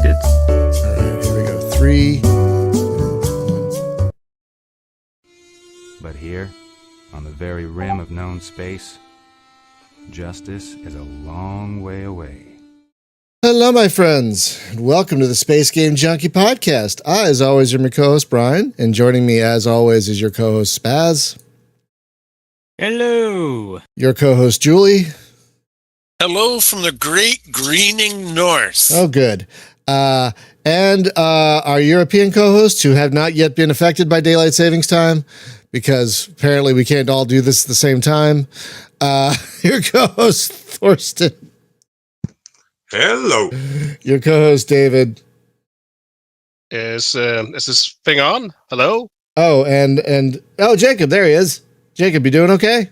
good. All right, here we go. 3. But here, on the very rim of known space, justice is a long way away. Hello, my friends, and welcome to the Space Game Junkie Podcast. I, as always, am your co-host, Brian, and joining me, as always, is your co-host, Spaz. Hello. Your co-host, Julie. Hello from the great greening north. Oh, good. And our European co-hosts who have not yet been affected by daylight savings time, because apparently we can't all do this at the same time. Your co-host, Thorsten. Hello. Your co-host, David. Is this thing on? Hello? Oh, and Jacob, there he is. Jacob, you doing okay?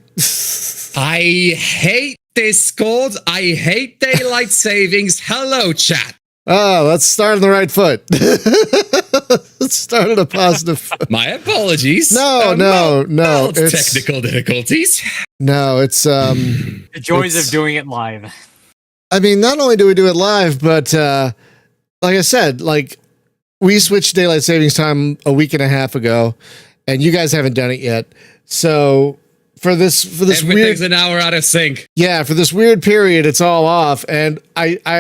I hate Discord. I hate daylight savings. Hello, chat. Oh, let's start on the right foot. Let's start on a positive foot. My apologies. No. It's technical difficulties. No, it's The joys of doing it live. I mean, not only do we do it live, but like I said, we switched daylight savings time a week and a half ago, and you guys haven't done it yet. So for this Everything's an hour out of sync. Yeah, for this weird period, it's all off, and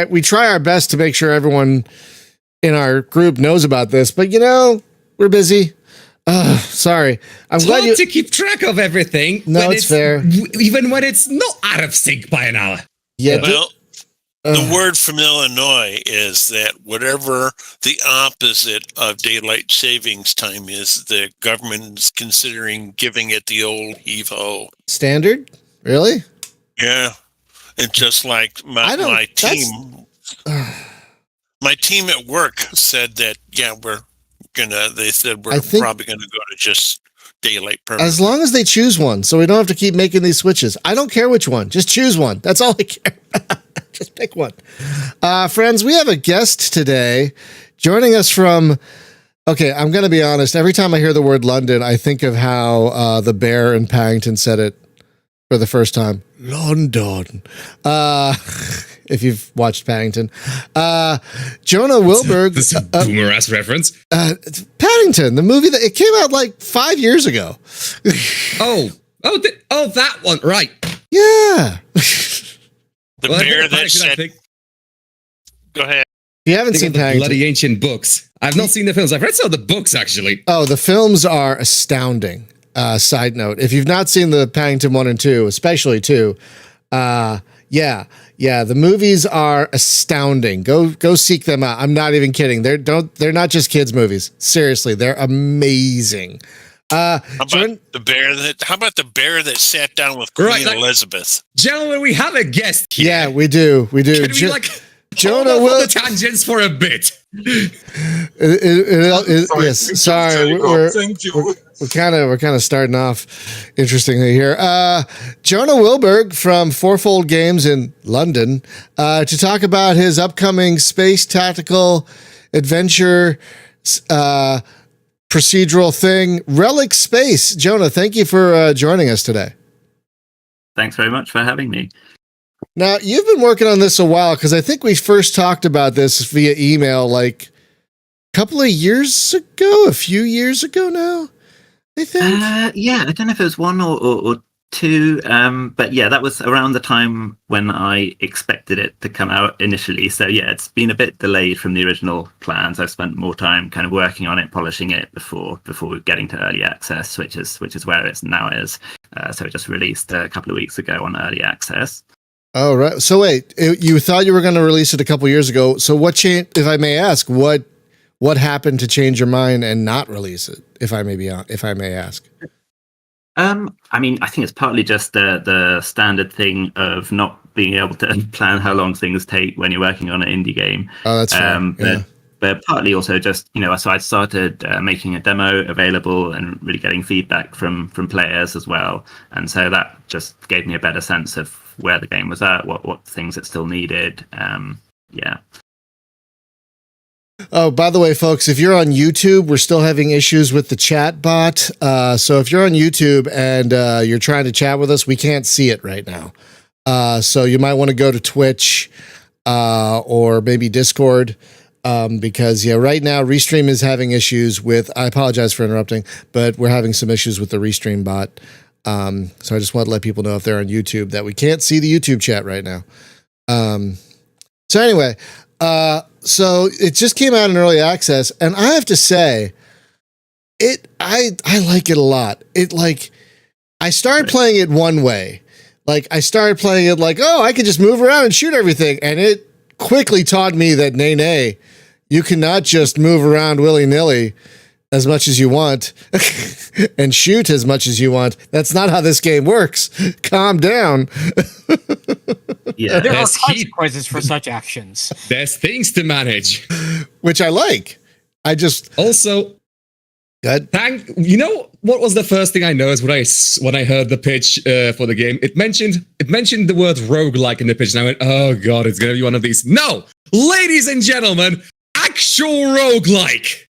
we try our best to make sure everyone in our group knows about this, but we're busy. Sorry. It's hard to keep track of everything. No, it's fair. Even when it's not out of sync by an hour. Yeah. Well, the word from Illinois is that whatever the opposite of daylight savings time is, the government is considering giving it the old heave-ho. Standard? Really? Yeah. And just like my team, my team at work said that, they said we're probably going to go to just daylight permanent. As long as they choose one, so we don't have to keep making these switches. I don't care which one. Just choose one. That's all I care. Just pick one. Friends, we have a guest today joining us from... Okay, I'm going to be honest. Every time I hear the word London, I think of how the bear in Paddington said it for the first time. London. If you've watched Paddington. Jonah Wilberg. This is a boomer-ass reference. Paddington, the movie that it came out 5 years ago. That one, right. Yeah. The bear that said... Go ahead. If you haven't seen Paddington. Bloody ancient books. I've not seen the films. I've read some of the books, actually. Oh, the films are astounding. Side note, if you've not seen the Paddington 1 and 2, especially 2, the movies are astounding. Go seek them out. I'm not even kidding. They're not just kids movies. Seriously, they're amazing. How about the bear that sat down with Queen Elizabeth? Gentlemen, we have a guest here. Yeah, we do. Can we Jonah hold will the tangents for a bit. Yes, sorry. We're kind of starting off interestingly here. Jonah Wilberg from Fourfold Games in London to talk about his upcoming space tactical adventure procedural thing, Relic Space. Jonah, thank you for joining us today. Thanks very much for having me. Now, you've been working on this a while, because I think we first talked about this via email a couple of years ago, a few years ago now, I think. Yeah, I don't know if it was 1 or 2, but yeah, that was around the time when I expected it to come out initially. So yeah, it's been a bit delayed from the original plans. I've spent more time kind of working on it, polishing it before getting to early access, which is where it now is. So it just released a couple of weeks ago on early access. Oh, right. So wait, you thought you were going to release it a couple years ago. So what changed, if I may ask, what happened to change your mind and not release it, if I may ask? I mean, I think it's partly just the standard thing of not being able to plan how long things take when you're working on an indie game. Oh, that's fair. But partly also just, so I started making a demo available and really getting feedback from players as well. And so that just gave me a better sense of where the game was at, what things it still needed. Yeah. Oh, by the way, folks, if you're on YouTube, we're still having issues with the chat bot. So if you're on YouTube and you're trying to chat with us, we can't see it right now. So you might want to go to Twitch or maybe Discord Because right now Restream is having issues with. I apologize for interrupting, but we're having some issues with the Restream bot. So I just want to let people know if they're on YouTube that we can't see the YouTube chat right now. So anyway, so it just came out in early access, and I have to say, I like it a lot. I started playing it one way. I started playing it I could just move around and shoot everything, and it quickly taught me that nay, you cannot just move around willy-nilly as much as you want and shoot as much as you want. That's not how this game works. Calm down. Yeah, there are consequences for such actions. There's things to manage, which I like. I just also. Good. You know what was the first thing I noticed when I heard the pitch for the game? It mentioned the word roguelike in the pitch, and I went, "Oh god, it's gonna be one of these." No, ladies and gentlemen, actual roguelike.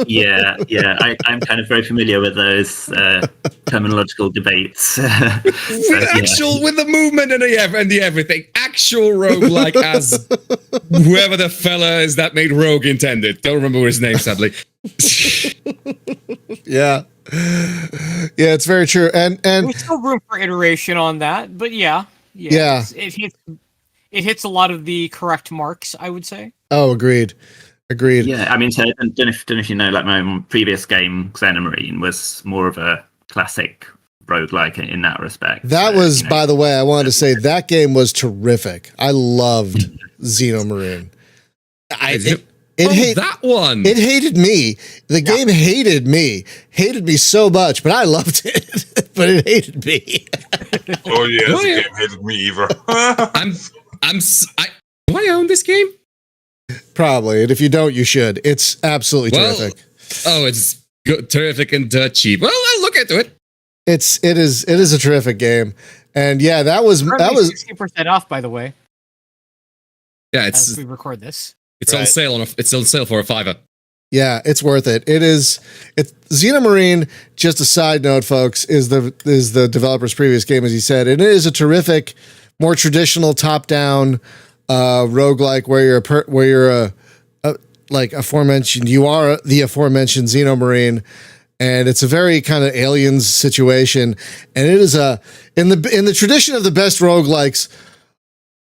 yeah. I'm kind of very familiar with those terminological debates. With the movement and the everything. Actual roguelike as whoever the fella is that made Rogue intended. Don't remember his name, sadly. Yeah, it's very true. And there's still room for iteration on that, but yeah. It hits a lot of the correct marks, I would say. Oh, agreed. Yeah, I mean, so I don't know if you know, my previous game, Xenomarine, was more of a classic roguelike in that respect. That was, by the way, I wanted to say that game was terrific. I loved Xenomarine. That one. It hated me. The game hated me so much, but I loved it. But it hated me. Oh yeah, the game hated me either. Do I own this game? Probably, and if you don't, you should. It's absolutely terrific. Oh, it's good, terrific, and cheap. Well, I'll look into it. It is a terrific game, and yeah, that was 60% off, by the way. Yeah, as we record this, it's on sale it's on sale for $5. Yeah, it's worth it. It's Xenomarine. Just a side note, folks, is the developer's previous game, as he said. It is a terrific, more traditional top-down roguelike where you're aforementioned. You are the aforementioned Xenomarine, and it's a very kind of aliens situation. And it is in the tradition of the best roguelikes.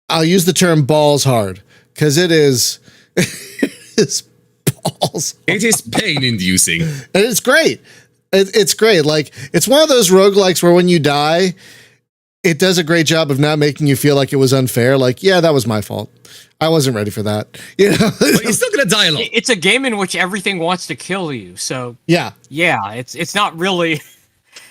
I'll use the term balls hard because it is. It's balls. It is pain inducing, and it's great. It's great. It's one of those roguelikes where when you die, it does a great job of not making you feel like it was unfair. Yeah, that was my fault. I wasn't ready for that. But you're still gonna die a lot. It's a game in which everything wants to kill you. So yeah, it's not really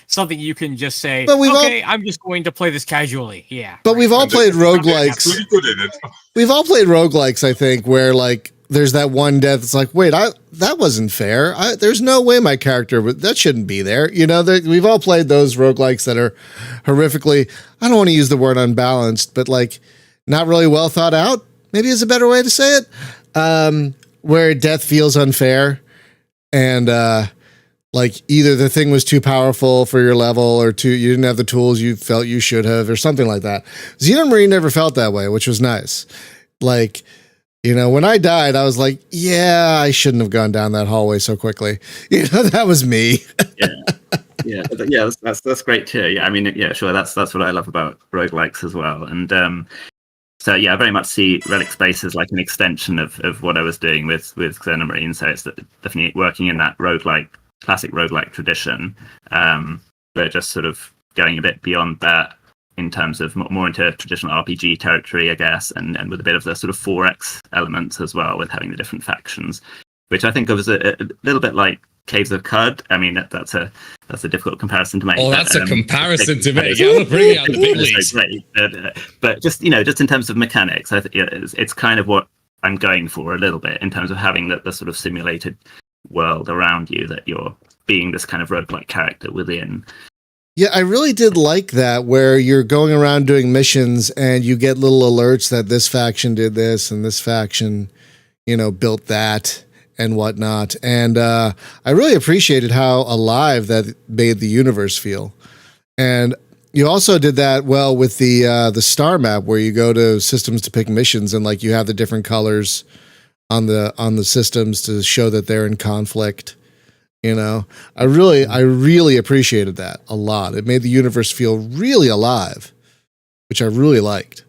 something you can just say. But I'm just going to play this casually. Yeah, but we've all played roguelikes. Really good in it. We've all played roguelikes, I think, where there's that one death. It's wait, that wasn't fair. There's no way my character that shouldn't be there. We've all played those roguelikes that are horrifically. I don't want to use the word unbalanced, but not really well thought out. Maybe is a better way to say it. Where death feels unfair, and either the thing was too powerful for your level, or you didn't have the tools you felt you should have, or something like that. Xenomarine never felt that way, which was nice. When I died, I was like, yeah, I shouldn't have gone down that hallway so quickly. That was me. yeah, that's great too. Yeah, I mean, yeah, sure. That's what I love about roguelikes as well. And so yeah, I very much see Relic Space as an extension of what I was doing with Xenomarine. So it's definitely working in that classic roguelike tradition, but just sort of going a bit beyond that in terms of more into traditional RPG territory, I guess, and with a bit of the sort of 4X elements as well, with having the different factions, which I think of as a little bit like Caves of Cud. I mean, that's a difficult comparison to make. Oh, that's a comparison to make. Yeah, we're bringing out the big leagues. But just in terms of mechanics, I think it's kind of what I'm going for a little bit in terms of having the sort of simulated world around you that you're being this kind of roguelike character within. Yeah, I really did like that, where you're going around doing missions and you get little alerts that this faction did this and this faction, built that and whatnot. And I really appreciated how alive that made the universe feel. And you also did that well with the star map, where you go to systems to pick missions, and you have the different colors on the systems to show that they're in conflict. You know, I really appreciated that a lot. It made the universe feel really alive, which I really liked.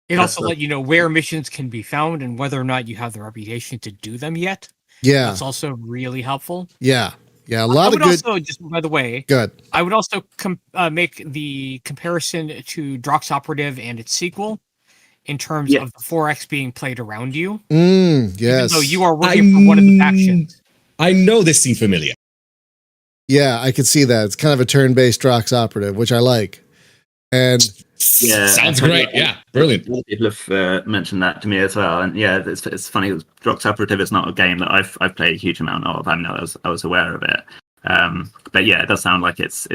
It also let you know where missions can be found and whether or not you have the reputation to do them yet. Yeah, that's also really helpful. Yeah, a lot of good. Also, just by the way, good. I would also make the comparison to Drox Operative and its sequel in terms of the 4X being played around you. Yes, even though you are working for one of the factions. I know this seems familiar. Yeah, I could see that. It's kind of a turn-based Drox Operative, which I like. And sounds great. Yeah, brilliant. People have mentioned that to me as well, and yeah, it's funny. Drox Operative is not a game that I've played a huge amount of. I mean, I was aware of it, but yeah, it does sound like it's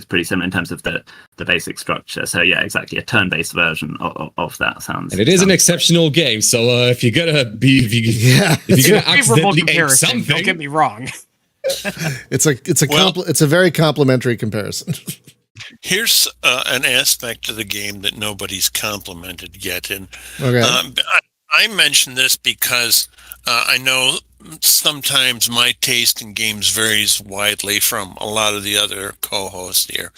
pretty similar in terms of the basic structure. So yeah, exactly, a turn-based version of that sounds. And it is an exceptional game. So if you're gonna accidentally ape something, don't get me wrong. it's a very complimentary comparison. Here's an aspect of the game that nobody's complimented yet, and I mention this because I know sometimes my taste in games varies widely from a lot of the other co-hosts here.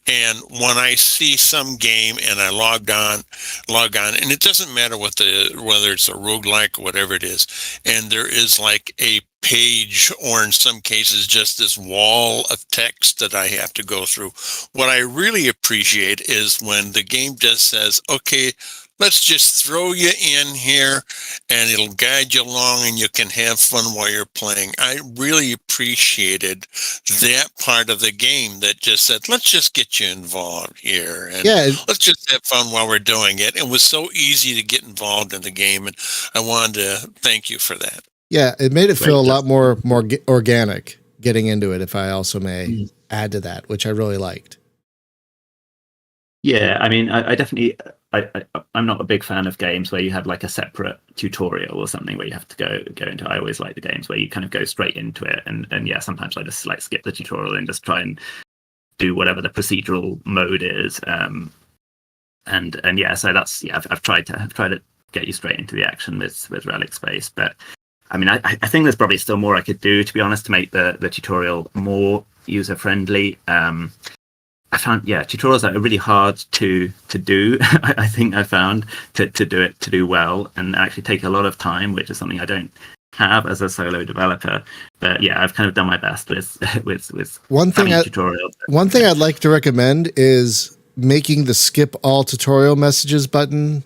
And when I see some game and I log on, and it doesn't matter whether it's a roguelike or whatever it is, and there is like a page, or in some cases just this wall of text that I have to go through. What I really appreciate is when the game just says, okay, let's just throw you in here and it'll guide you along and you can have fun while you're playing. I really appreciated that part of the game that just said, let's just get you involved here and let's just have fun while we're doing it. It was so easy to get involved in the game, and I wanted to thank you for that. Yeah, it made it feel a lot more organic getting into it, if I also may add to that, which I really liked. Yeah, I mean, I definitely, I'm not a big fan of games where you have like a separate tutorial or something where you have to go into. I always like the games where you kind of go straight into it, and yeah, sometimes I just like skip the tutorial and just try and do whatever the procedural mode is. And yeah, so that's I've tried to get you straight into the action with Relic Space, but I mean, I think there's probably still more I could do, to be honest, to make the tutorial more user friendly. I found tutorials are really hard to do. I think I found to do well and actually take a lot of time, which is something I don't have as a solo developer. But yeah, I've kind of done my best with tutorials. One thing I'd like to recommend is making the skip all tutorial messages button.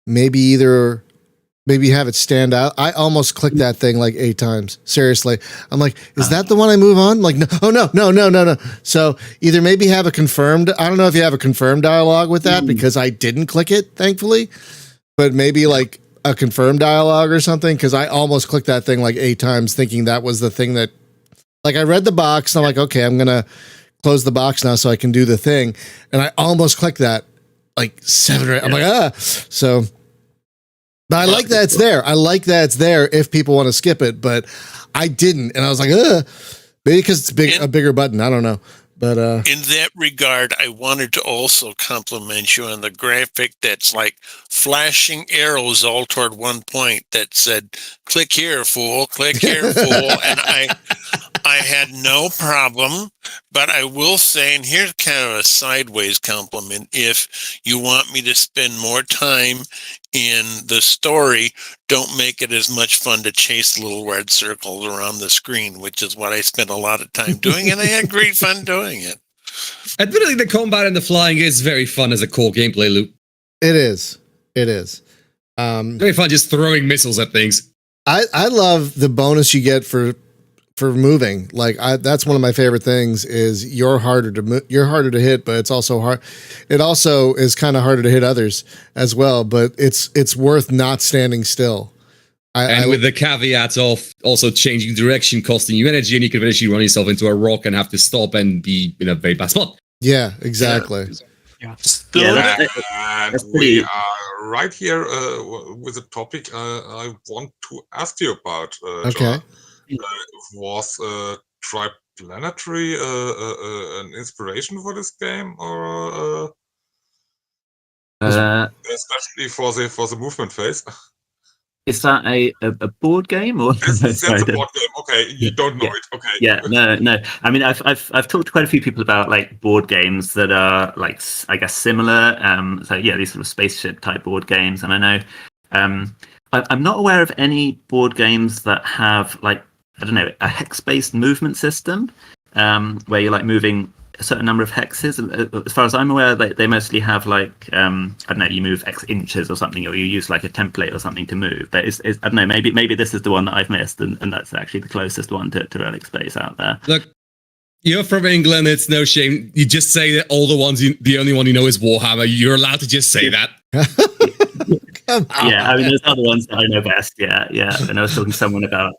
Maybe have it stand out. I almost clicked that thing like 8 times. Seriously. I'm like, is that the one I move on? Like, no. Oh, no. So either maybe have a confirmed, I don't know if you have a confirmed dialogue with that because I didn't click it, thankfully, but maybe like a confirmed dialogue or something. Cause I almost clicked that thing like 8 times thinking that was the thing that, like, I read the box and I'm like, okay, I'm going to close the box now so I can do the thing. And I almost clicked that like 7 or 8. I'm like, so. But I like that it's there. I like that it's there if people want to skip it, but I didn't. And I was like, maybe because it's a bigger button. I don't know. But in that regard, I wanted to also compliment you on the graphic that's like flashing arrows all toward one point that said, click here, fool, click here, fool. And I had no problem, but I will say, and here's kind of a sideways compliment, if you want me to spend more time in the story, don't make it as much fun to chase little red circles around the screen, which is what I spent a lot of time doing, and I had great fun doing it. Admittedly, the combat and the flying is very fun as a core gameplay loop. It is. Very fun just throwing missiles at things. I love the bonus you get for moving. Like that's one of my favorite things is you're harder to hit, but it's also hard. It also is kind of harder to hit others as well, but it's worth not standing still. With the caveat of also changing direction, costing you energy, and you can eventually run yourself into a rock and have to stop and be in a very bad spot. Yeah, exactly. Yeah. And we are right here with a topic I want to ask you about. Okay. Was Triplanetary an inspiration for this game, or especially for the movement phase? Is that a board game or? That's a board game. Okay, you don't know it. Okay. Yeah, no. I mean, I've talked to quite a few people about like board games that are like, I guess, similar. So yeah, these sort of spaceship type board games, and I know I'm not aware of any board games that have like, I don't know, a hex-based movement system where you're like moving a certain number of hexes. As far as I'm aware, they mostly have like, I don't know, you move X inches or something, or you use like a template or something to move. But I don't know, maybe this is the one that I've missed, and that's actually the closest one to Relic Space out there. Look, you're from England. It's no shame. You just say that all the ones, the only one you know is Warhammer. You're allowed to just say that. Yeah, I mean, there's other ones that I know best. Yeah. And I was talking to someone about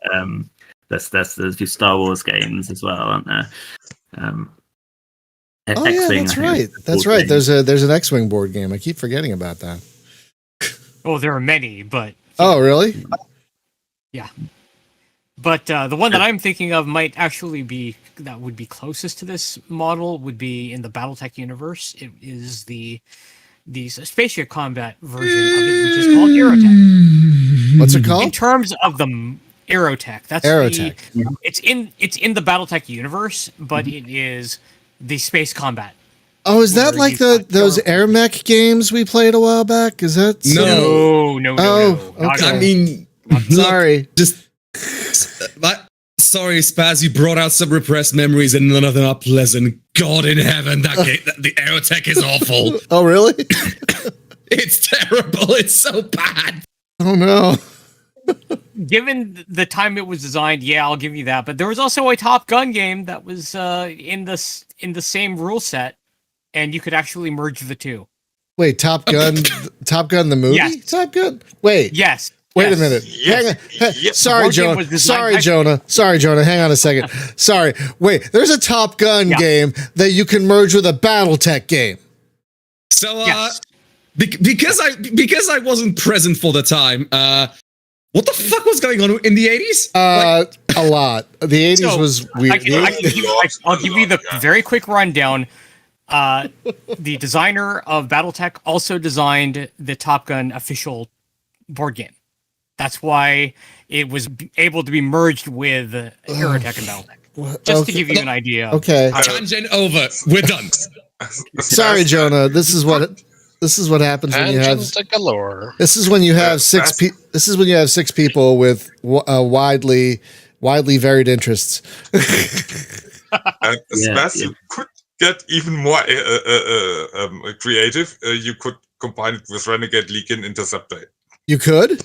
there's a few Star Wars games as well, aren't there? Oh yeah, that's right. That's right. There's an X-Wing board game. I keep forgetting about that. Oh, there are many, but oh really? Yeah. But the one that I'm thinking of might actually be that would be closest to this model would be in the BattleTech universe. It is the spaceship combat version of it, which is called Aerotech. What's it called? In terms of the Aerotech, that's Aerotech. It's in the BattleTech universe, but it is the space combat. Oh, is that like those air mech games we played a while back? Is that no? Oh, okay. I mean, sorry. Sorry, Spaz, you brought out some repressed memories and none of them are pleasant. God in heaven, the Aerotech is awful. Oh, really? It's terrible. It's so bad. Oh, no. Given the time it was designed, yeah, I'll give you that. But there was also a Top Gun game that was in the same rule set, and you could actually merge the two. Wait, Top Gun, Top Gun the movie? Yes. Top Gun? Wait. Yes. Wait a minute. Yes. Sorry, Jonah. Sorry, Jonah. Hang on a second. Sorry. Wait, there's a Top Gun game that you can merge with a BattleTech game. So, because I wasn't present for the time, what the fuck was going on in the 80s? A lot. The 80s was weird. I'll give you the very quick rundown. The designer of BattleTech also designed the Top Gun official board game. That's why it was able to be merged with Aerotech and BattleTech. Just to give you an idea. Okay. Tangent over. We're done. Sorry, Jonah. This is what happens when you have. This is when you have six. This is when you have six people with widely varied interests. You could get even more creative. You could combine it with Renegade League and Interceptor. You could.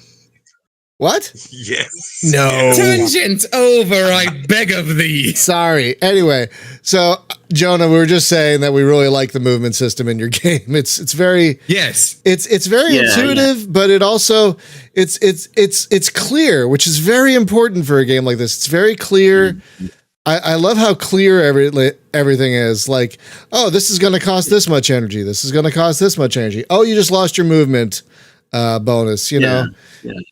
What? Yes. No. Tangent over, I beg of thee. Sorry. Anyway, so Jonah, we were just saying that we really like the movement system in your game. It's very It's very intuitive, but it also it's clear, which is very important for a game like this. It's very clear. Mm-hmm. I love how clear everything is. Like, oh, this is going to cost this much energy. This is going to cost this much energy. Oh, you just lost your movement bonus. You know.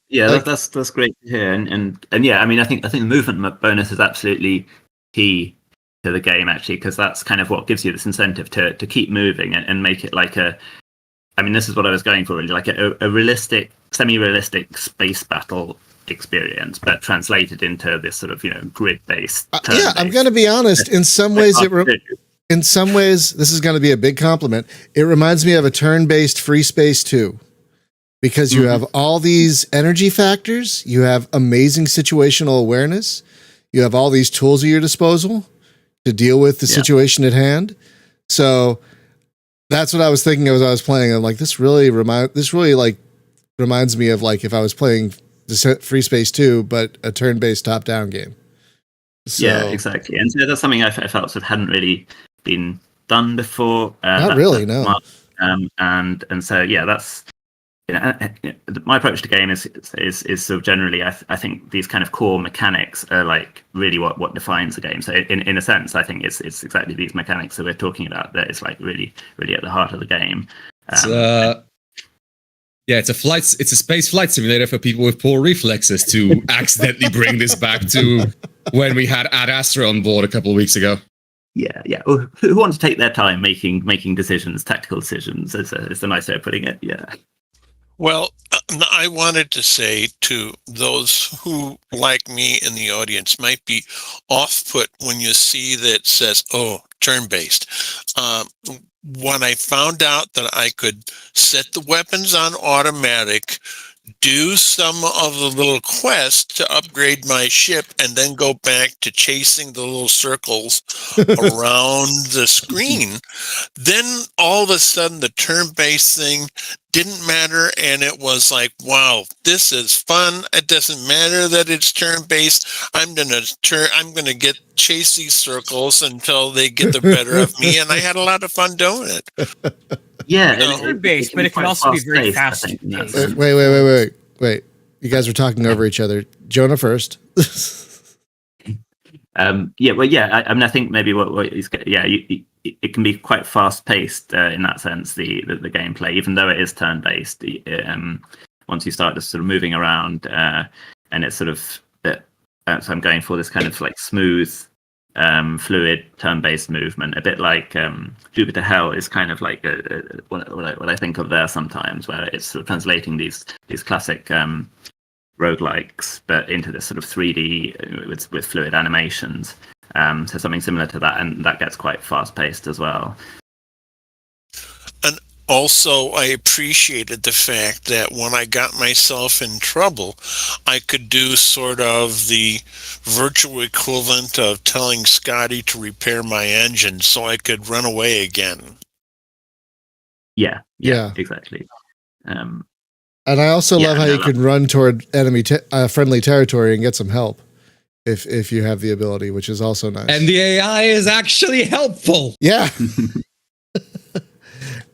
Yeah, like, that's great to hear. And yeah, I mean, I think the movement bonus is absolutely key to the game, actually, because that's kind of what gives you this incentive to keep moving and make it like I mean, this is what I was going for, really, like a realistic, semi-realistic space battle experience, but translated into this sort of, grid-based. Yeah, I'm going to be honest. In some ways, this is going to be a big compliment. It reminds me of a turn-based Free Space 2. Because you have all these energy factors, you have amazing situational awareness, you have all these tools at your disposal to deal with the situation at hand. So that's what I was thinking as I was playing. I'm like, this really reminds me of like if I was playing the Free Space 2, but a turn-based top-down game. So, yeah, exactly. And so that's something I felt sort of hadn't really been done before. Not really, no. And so yeah, that's. My approach to game is sort of generally, I think these kind of core mechanics are like really what defines a game. So in a sense, I think it's exactly these mechanics that we're talking about that is like really at the heart of the game. It's a space flight simulator for people with poor reflexes, to accidentally bring this back to when we had Ad Astra on board a couple of weeks ago. Yeah. Who wants to take their time making decisions, tactical decisions? It's a nice way of putting it. Yeah. Well, I wanted to say to those who, like me in the audience, might be off-put when you see that says, "Oh, turn-based." When I found out that I could set the weapons on automatic, do some of the little quests to upgrade my ship, and then go back to chasing the little circles around the screen, then all of a sudden the turn-based thing didn't matter, and it was like, wow, this is fun. It doesn't matter that it's turn-based. I'm gonna get chase these circles until they get the better of me, and I had a lot of fun doing it. Yeah, turn-based, but it can also be very fast-paced. Wait. You guys are talking over each other. Jonah first. I mean, I think maybe what is, it can be quite fast paced in that sense. The gameplay, even though it is turn based, once you start just sort of moving around, and it's sort of so I'm going for this kind of like smooth, fluid turn based movement, a bit like Jupiter Hell is kind of like what I think of there sometimes, where it's sort of translating these classic roguelikes, but into this sort of 3D with fluid animations. So something similar to that, and that gets quite fast paced as well. And also, I appreciated the fact that when I got myself in trouble, I could do sort of the virtual equivalent of telling Scotty to repair my engine so I could run away again. Yeah. Exactly. And I also love how you can run toward enemy friendly territory and get some help if you have the ability, which is also nice. And the AI is actually helpful. Yeah.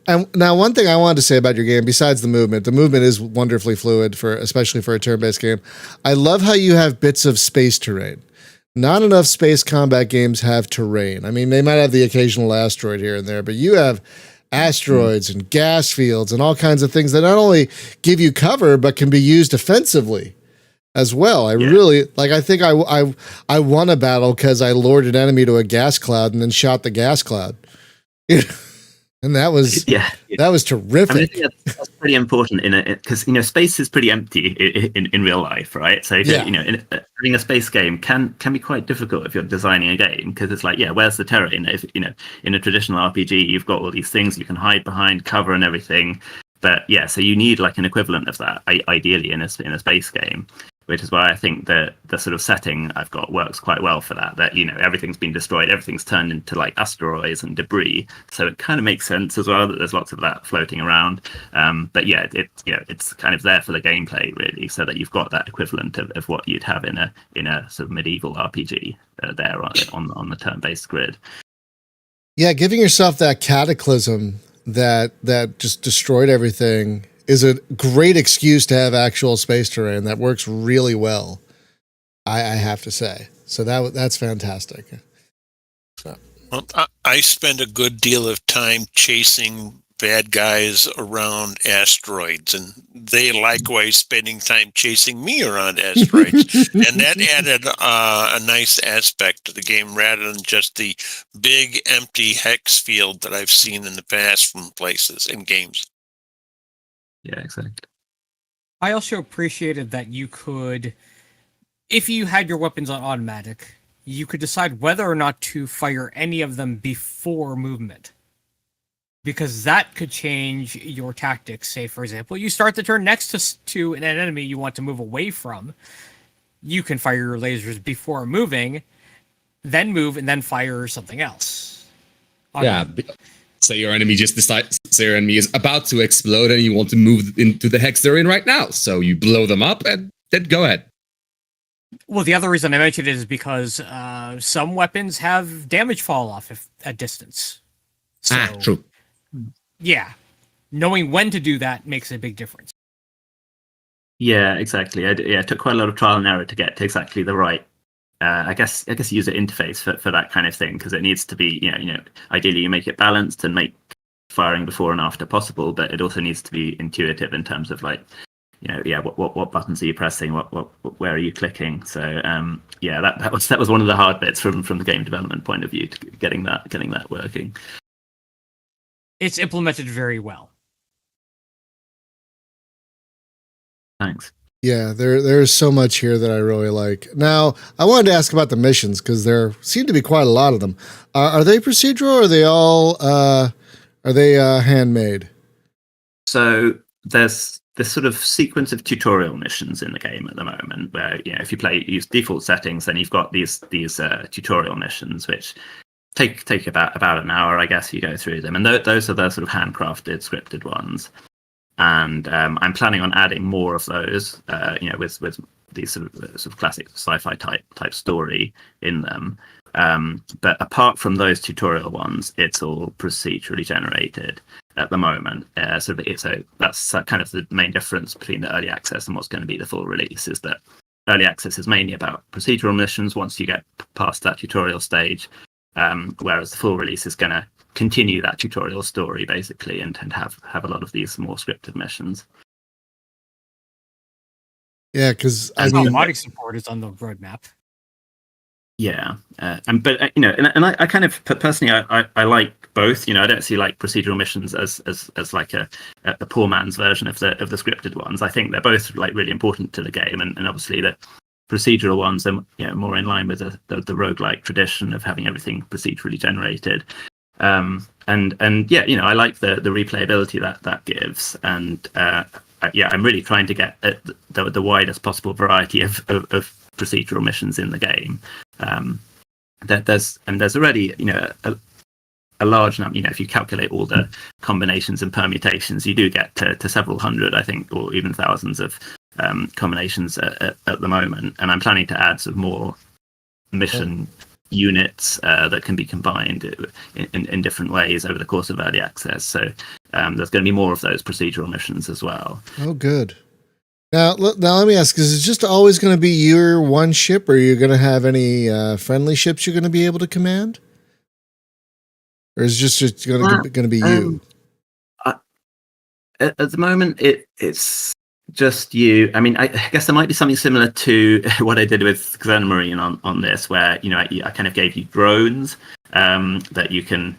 And now, one thing I wanted to say about your game, besides the movement is wonderfully fluid, especially for a turn-based game. I love how you have bits of space terrain. Not enough space combat games have terrain. I mean, they might have the occasional asteroid here and there, but you have asteroids and gas fields and all kinds of things that not only give you cover but can be used offensively as well. I really like. I think I won a battle because I lured an enemy to a gas cloud and then shot the gas cloud, and that was that was terrific. I mean, that's pretty important in it because space is pretty empty in real life, right? So having a space game can be quite difficult if you're designing a game, because it's like, where's the terrain? If in a traditional RPG, you've got all these things you can hide behind, cover and everything, but so you need like an equivalent of that ideally in a space game, which is why I think the sort of setting I've got works quite well for that. That everything's been destroyed, everything's turned into like asteroids and debris, so it kind of makes sense as well that there's lots of that floating around. But it's kind of there for the gameplay really, so that you've got that equivalent of what you'd have in a sort of medieval RPG there on the turn-based grid. Yeah, giving yourself that cataclysm that just destroyed everything is a great excuse to have actual space terrain that works really well, I have to say. So that's fantastic. Well, I spend a good deal of time chasing bad guys around asteroids, and they likewise spending time chasing me around asteroids. And that added a nice aspect to the game rather than just the big empty hex field that I've seen in the past from places in games. Yeah, exactly. I also appreciated that you could, if you had your weapons on automatic, you could decide whether or not to fire any of them before movement, because that could change your tactics. Say, for example, you start the turn next to an enemy you want to move away from. You can fire your lasers before moving, then move, and then fire something else. Say your enemy your enemy is about to explode and you want to move into the hex they're in right now. So you blow them up and then go ahead. Well, the other reason I mentioned it is because some weapons have damage fall off at distance. So, true. Yeah. Knowing when to do that makes a big difference. Yeah, exactly. It took quite a lot of trial and error to get to exactly the right I guess user interface for that kind of thing, because it needs to be ideally you make it balanced and make firing before and after possible, but it also needs to be intuitive in terms of like what buttons are you pressing, where are you clicking. So that was one of the hard bits from the game development point of view, to getting that working. It's implemented very well. Thanks. Yeah, there's so much here that I really like. Now, I wanted to ask about the missions because there seem to be quite a lot of them. Are they procedural or are they all handmade? So there's this sort of sequence of tutorial missions in the game at the moment where, if you use default settings, then you've got these tutorial missions which take about an hour, I guess. You go through them, and those are the sort of handcrafted, scripted ones. And I'm planning on adding more of those, with these sort of classic sci-fi type story in them. But apart from those tutorial ones, it's all procedurally generated at the moment. So that's kind of the main difference between the early access and what's going to be the full release, is that early access is mainly about procedural missions once you get past that tutorial stage, whereas the full release is going to continue that tutorial story basically and have a lot of these more scripted missions. Yeah, because body support is on the roadmap. Yeah, I kind of personally I like both. I don't see like procedural missions as like a poor man's version of the scripted ones. I think they're both like really important to the game, and obviously the procedural ones are more in line with the roguelike tradition of having everything procedurally generated. I like the replayability that gives, and I'm really trying to get the widest possible variety of procedural missions in the game. There's already a large number. If you calculate all the combinations and permutations, you do get to several hundred, I think, or even thousands of combinations at the moment. And I'm planning to add some more mission units that can be combined in different ways over the course of early access. So there's going to be more of those procedural missions as well. Oh, good. Now let me ask, is it just always going to be your one ship, or are you going to have any friendly ships you're going to be able to command? Or is it just going to be you? At the moment, it's just you. I mean, I guess there might be something similar to what I did with Xenomarine on this, where I kind of gave you drones that you can.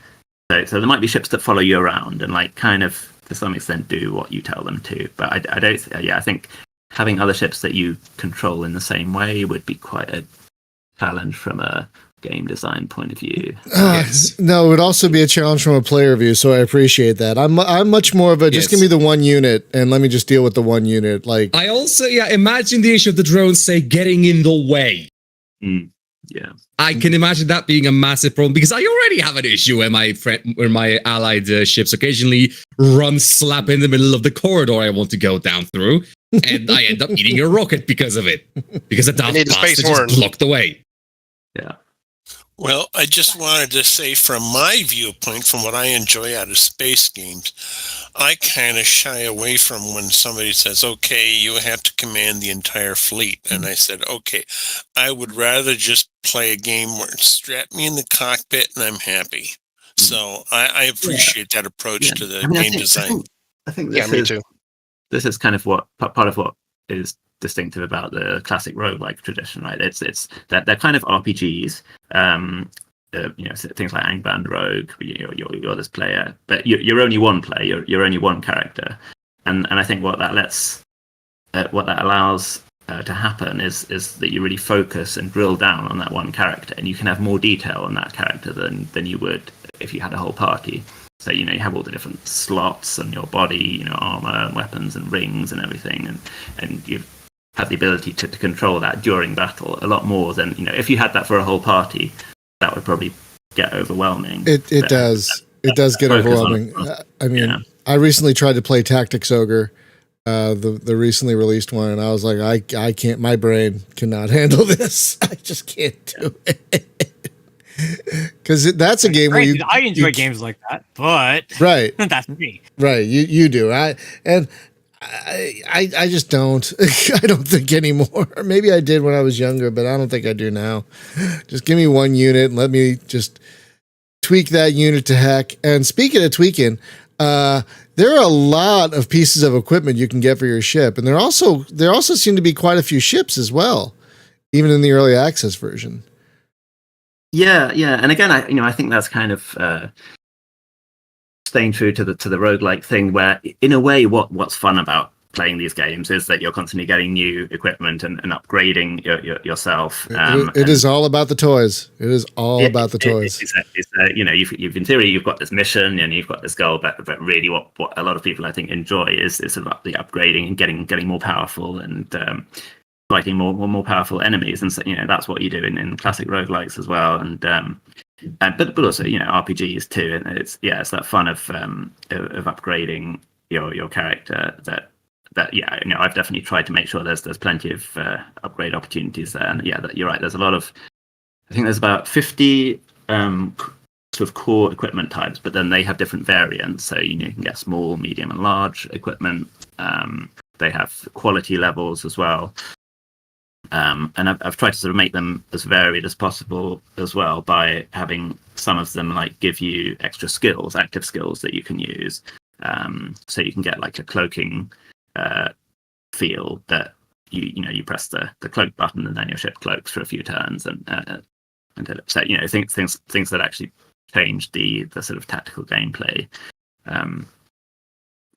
So there might be ships that follow you around and like kind of to some extent do what you tell them to. But I don't. I think having other ships that you control in the same way would be quite a challenge from a game design point of view. No, it would also be a challenge from a player view, so I appreciate that. I'm much more of a just give me the one unit and let me just deal with the one unit. Like I also imagine the issue of the drones getting in the way. Yeah, I can imagine that being a massive problem because I already have an issue where my allied ships occasionally run slap in the middle of the corridor I want to go down through, and I end up eating a rocket because of it, because the daft bastard just blocked the way. Yeah. Well, I just wanted to say, from my viewpoint, from what I enjoy out of space games, I kind of shy away from when somebody says, okay, you have to command the entire fleet. And I said, okay, I would rather just play a game where it's strap me in the cockpit and I'm happy. So I appreciate that approach to the game design. I think me too. This is kind of part of what is distinctive about the classic roguelike tradition, right? It's that they're kind of RPGs, things like Angband Rogue. You're this player, but you're only one player. You're only one character, and I think what that allows to happen is that you really focus and drill down on that one character, and you can have more detail on that character than you would if you had a whole party. So, you have all the different slots on your body, armor and weapons and rings and everything, and you have the ability to control that during battle a lot more than, if you had that for a whole party, that would probably get overwhelming. It does get overwhelming. I mean, I recently tried to play Tactics Ogre, the recently released one, and I was like, I can't, my brain cannot handle this. I just can't do it. Because that's a game where I enjoy games like that, but right, that's me. Right, you do. I just don't. I don't think anymore. Maybe I did when I was younger, but I don't think I do now. Just give me one unit and let me just tweak that unit to heck. And speaking of tweaking, there are a lot of pieces of equipment you can get for your ship, and there also seem to be quite a few ships as well, even in the early access version. Yeah, and again, I think that's kind of staying true to the roguelike thing, where in a way, what's fun about playing these games is that you're constantly getting new equipment and upgrading yourself. It is all about the toys. It is all about the toys. Exactly. So, you've in theory you've got this mission and you've got this goal, but really what a lot of people I think enjoy is about the upgrading and getting more powerful and fighting more powerful enemies. And so that's what you do in classic roguelikes as well. And but also RPGs too. And it's that fun of upgrading your character that I've definitely tried to make sure there's plenty of upgrade opportunities there. And that you're right. There's a lot of, I think there's about 50 sort of core equipment types, but then they have different variants. So you can get small, medium, and large equipment. They have quality levels as well. And I've tried to sort of make them as varied as possible as well by having some of them like give you extra skills, active skills that you can use. So you can get like a cloaking feel that you press the cloak button and then your ship cloaks for a few turns and so things that actually change the sort of tactical gameplay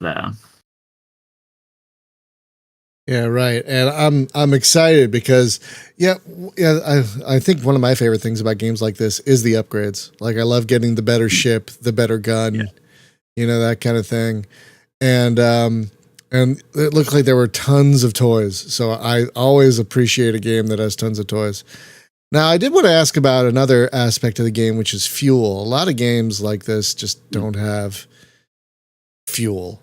there. Yeah, right. And I'm excited because I think one of my favorite things about games like this is the upgrades. Like I love getting the better ship, the better gun, that kind of thing. And it looked like there were tons of toys. So I always appreciate a game that has tons of toys. Now, I did want to ask about another aspect of the game, which is fuel. A lot of games like this just don't have fuel.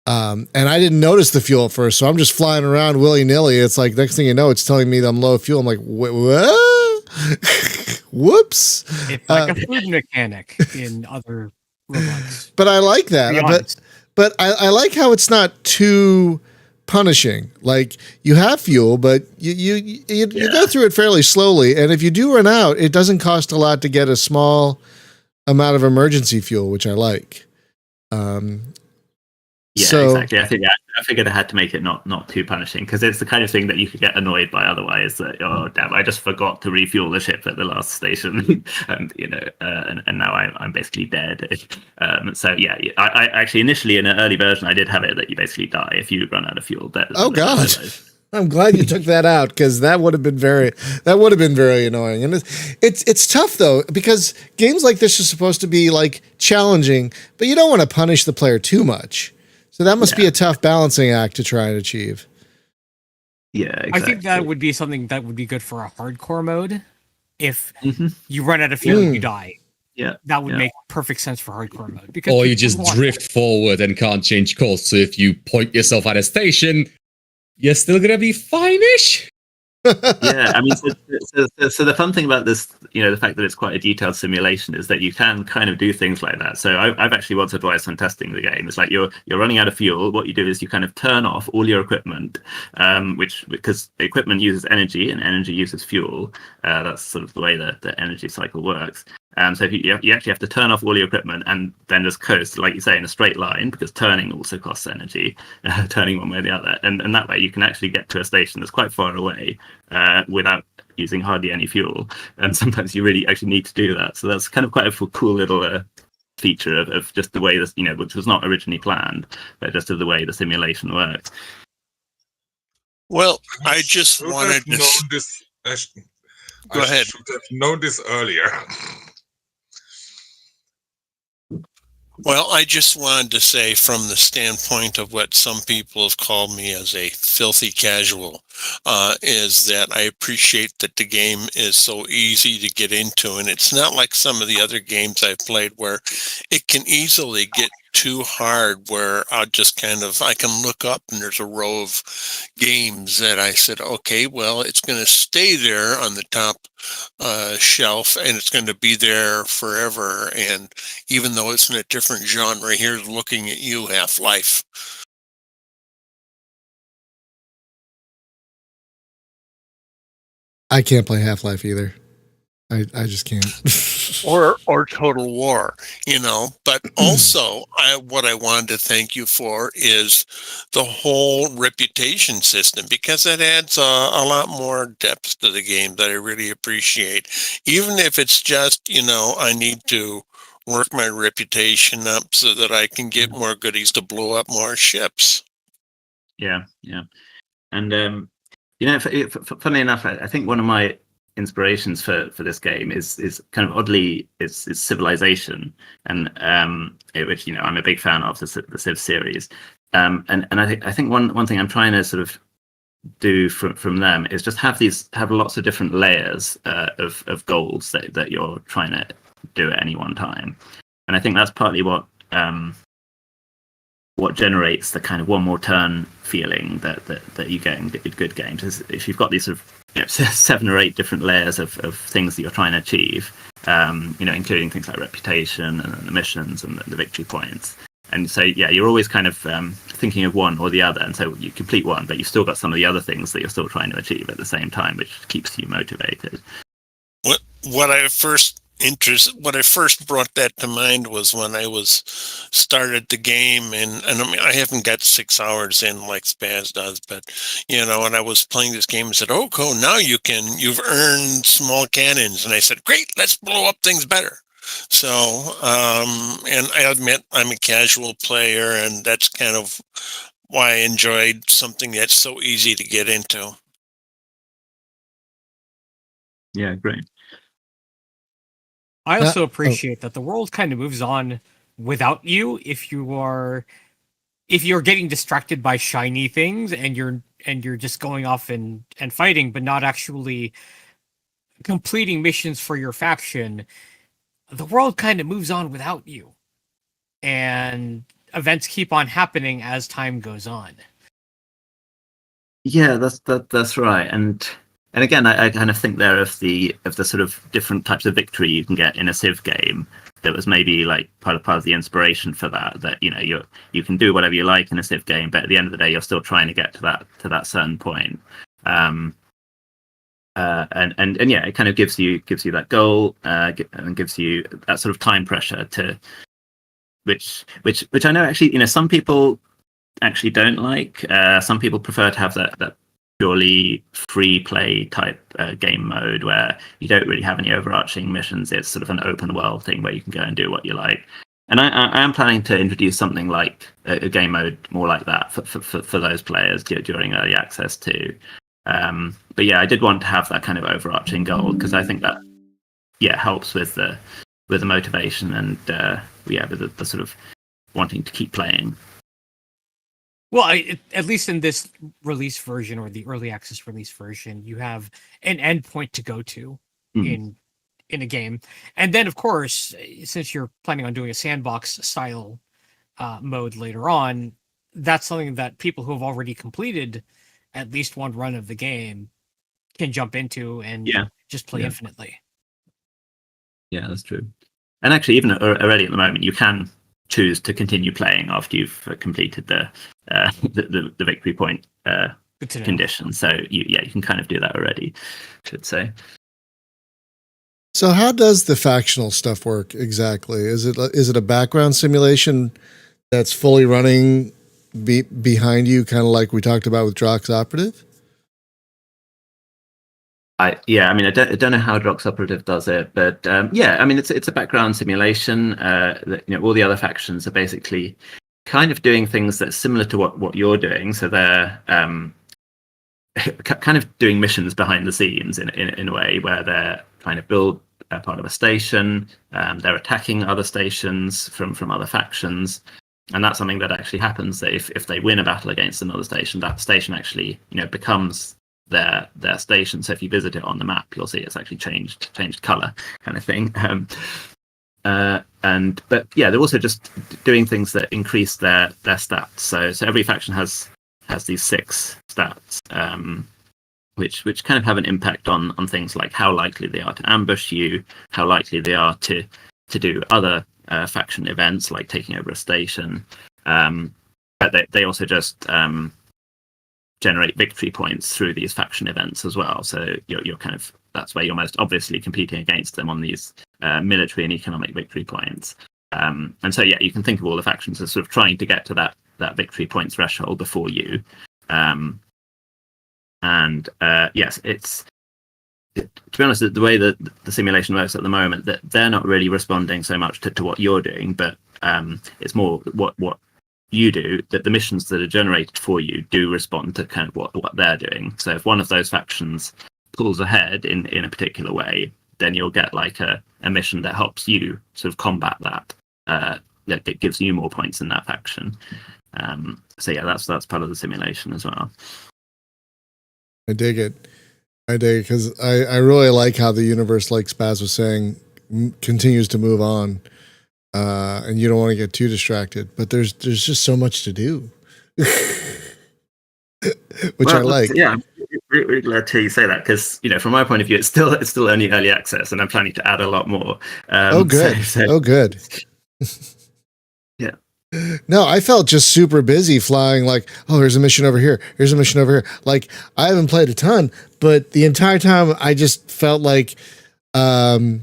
And I didn't notice the fuel at first, so I'm just flying around willy-nilly. It's like next thing you know, it's telling me that I'm low of fuel. I'm like, what? Whoops. It's like a food mechanic in other robots. But I like that. But I like how it's not too punishing. Like you have fuel, but you go through it fairly slowly, and if you do run out, it doesn't cost a lot to get a small amount of emergency fuel, which I like. Exactly. I figured I had to make it not too punishing because it's the kind of thing that you could get annoyed by otherwise. That damn, I just forgot to refuel the ship at the last station, and and now I'm basically dead. I actually initially in an early version I did have it that you basically die if you run out of fuel. Oh God. I'm glad you took that out because that would have been very annoying. And it's tough though because games like this are supposed to be like challenging, but you don't want to punish the player too much. So that must be a tough balancing act to try and achieve. Yeah, exactly. I think that would be something that would be good for a hardcore mode. If you run out of fuel and you die, that would make perfect sense for hardcore mode. Because or you just drift forward and can't change course. So if you point yourself at a station, you're still gonna be fine-ish. I mean, so the fun thing about this, the fact that it's quite a detailed simulation is that you can kind of do things like that. So I've actually once or twice when testing the game, it's like you're running out of fuel. What you do is you kind of turn off all your equipment, because equipment uses energy and energy uses fuel. That's sort of the way the energy cycle works. So if you actually have to turn off all your equipment and then just coast, like you say, in a straight line, because turning also costs energy, turning one way or the other. And that way you can actually get to a station that's quite far away without using hardly any fuel. And sometimes you really actually need to do that. So that's kind of quite a cool little feature of just the way this, which was not originally planned, but just of the way the simulation works. Well, I just wanted to... Go ahead. I should have known this earlier. Well, I just wanted to say from the standpoint of what some people have called me as a filthy casual, is that I appreciate that the game is so easy to get into. And it's not like some of the other games I've played where it can easily get too hard, where I can look up and there's a row of games that I said, okay, well, it's going to stay there on the top shelf and it's going to be there forever. And even though it's in a different genre, here's looking at you, Half-Life. I can't play Half-Life either. I just can't. or Total War, but also what I wanted to thank you for is the whole reputation system, because it adds a lot more depth to the game that I really appreciate. Even if it's just, I need to work my reputation up so that I can get more goodies to blow up more ships. Yeah, yeah. And funnily enough, I think one of my inspirations for this game is kind of oddly is Civilization, and which I'm a big fan of the Civ series. And I think one thing I'm trying to sort of do from them is just have lots of different layers of goals that you're trying to do at any one time. And I think that's partly what generates the kind of one more turn feeling that you get in good games. Is if you've got these sort of 7 or 8 different layers of things that you're trying to achieve, including things like reputation and the missions and the victory points. And so, yeah, you're always kind of thinking of one or the other. And so you complete one, but you've still got some of the other things that you're still trying to achieve at the same time, which keeps you motivated. What I first brought that to mind was when I started the game, and I mean, I haven't got 6 hours in like Spaz does, but and I was playing this game and said, "Oh, cool! Now you've earned small cannons," and I said, "Great, let's blow up things better." So, and I admit I'm a casual player, and that's kind of why I enjoyed something that's so easy to get into. Yeah, great. I also appreciate that the world kind of moves on without you if you're getting distracted by shiny things and you're just going off and fighting, but not actually completing missions for your faction. The world kind of moves on without you, and events keep on happening as time goes on. Yeah, that's right. And again, I kind of think there of the sort of different types of victory you can get in a Civ game. That was maybe like part of the inspiration for that you can do whatever you like in a Civ game, but at the end of the day, you're still trying to get to that certain point. And yeah, it kind of gives you that goal, and gives you that sort of time pressure to which I know actually some people actually don't like. Some people prefer to have that purely free play type game mode where you don't really have any overarching missions. It's sort of an open world thing where you can go and do what you like. And I am planning to introduce something like a game mode more like that for those players during early access too. But yeah, I did want to have that kind of overarching goal because I think that helps with the motivation and with the sort of wanting to keep playing. Well, at least in this release version or the early access release version, you have an endpoint to go to in a game, and then of course, since you're planning on doing a sandbox style mode later on, that's something that people who have already completed at least one run of the game can jump into and just play infinitely. Yeah, that's true. And actually, even already at the moment, you can choose to continue playing after you've completed the victory point condition. So you can kind of do that already, I should say. So how does the factional stuff work exactly? Is it a background simulation that's fully running behind you, kind of like we talked about with Drox Operative? I don't know how Drox Operative does it, but it's a background simulation. All the other factions are basically kind of doing things that's similar to what you're doing. So they're kind of doing missions behind the scenes in a way where they're trying to build a part of a station. They're attacking other stations from other factions. And that's something that actually happens, that if they win a battle against another station, that station actually becomes their station. So if you visit it on the map, you'll see it's actually changed color, kind of thing. But they're also just doing things that increase their stats. So every faction has these 6 stats, which kind of have an impact on things like how likely they are to ambush you, how likely they are to do other faction events like taking over a station. But they also just generate victory points through these faction events as well. So you're kind of, that's where you're most obviously competing against them, on these military and economic victory points. And so you can think of all the factions as sort of trying to get to that victory point threshold before you. Yes, it's, to be honest, the way that the simulation works at the moment, that they're not really responding so much to what you're doing, but it's more what you do, that the missions that are generated for you do respond to kind of what they're doing. So if one of those factions pulls ahead in a particular way, then you'll get like a mission that helps you sort of combat that. It gives you more points in that faction. So yeah, that's part of the simulation as well. I dig it because I really like how the universe, like Spaz was saying, continues to move on, and you don't want to get too distracted. But there's just so much to do, which I like. Yeah, I'm really glad to hear you say that because from my point of view, it's still only early access, and I'm planning to add a lot more. Oh, good. Oh, good. Yeah. No, I felt just super busy flying like, oh, here's a mission over here. Here's a mission over here. Like, I haven't played a ton, but the entire time I just felt like I